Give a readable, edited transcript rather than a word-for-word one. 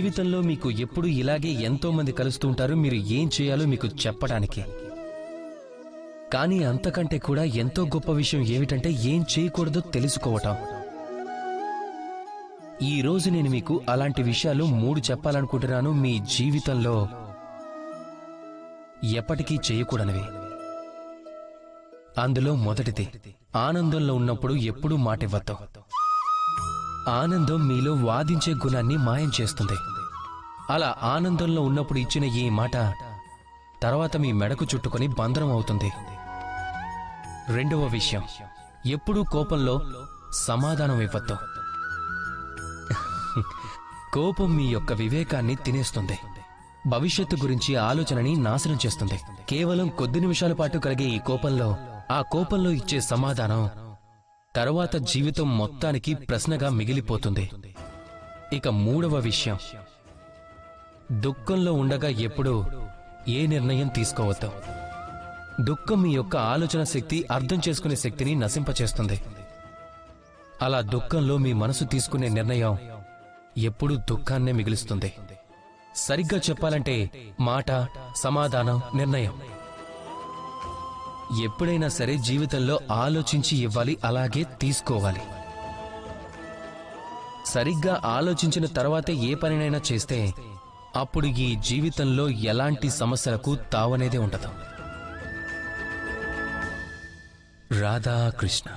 జీవితంలో మీకు ఎప్పుడు ఇలాగే ఎంతో మంది కలుస్తూ ఉంటారు మీరు ఏం చేయాలో మీకు చెప్పడానికి. కానీ అంతకంటే కూడా ఎంతో గొప్ప విషయం ఏమిటంటే ఏం చేయకూడదో తెలుసుకోవటం. ఈ రోజు నేను మీకు అలాంటి విషయాలు 3 చెప్పాలనుకుంటున్నాను, మీ జీవితంలో ఎప్పటికీ చేయకూడనివి. అందులో మొదటిది, ఆనందంలో ఉన్నప్పుడు ఎప్పుడూ మాటివ్వద్దు. ఆనందం మీలో వాదించే గుణాన్ని మాయం చేస్తుంది. అలా ఆనందంలో ఉన్నప్పుడు ఇచ్చిన ఈ మాట తర్వాత మీ మెడకు చుట్టుకొని బంధనం అవుతుంది. రెండవ విషయం, ఎప్పుడూ కోపంలో సమాధానం ఇవ్వద్దు. కోపం మీ యొక్క వివేకాన్ని తినేస్తుంది, భవిష్యత్తు గురించి ఆలోచనని నాశనం చేస్తుంది. కేవలం కొద్ది నిమిషాల పాటు కలిగే ఈ కోపంలో, ఆ కోపంలో ఇచ్చే సమాధానం తరువాత జీవితం మొత్తానికి ప్రశ్నగా మిగిలిపోతుంది. ఇక మూడవ విషయం, దుఃఖంలో ఉండగా ఎప్పుడూ ఏ నిర్ణయం తీసుకోవద్దు. దుఃఖం మీ యొక్క ఆలోచన శక్తి, అర్థం చేసుకునే శక్తిని నశింపచేస్తుంది. అలా దుఃఖంలో మీ మనసు తీసుకునే నిర్ణయం ఎప్పుడూ దుఃఖాన్నే మిగులుస్తుంది. సరిగ్గా చెప్పాలంటే మాట, సమాధానం, నిర్ణయం ఎప్పుడైనా సరే జీవితంలో ఆలోచించి ఇవ్వాలి, అలాగే తీసుకోవాలి. సరిగ్గా ఆలోచించిన తర్వాతే ఏ పనినైనా చేస్తే అప్పుడు ఈ జీవితంలో ఎలాంటి సమస్యలకు తావనేదే ఉండదు. రాధాకృష్ణ.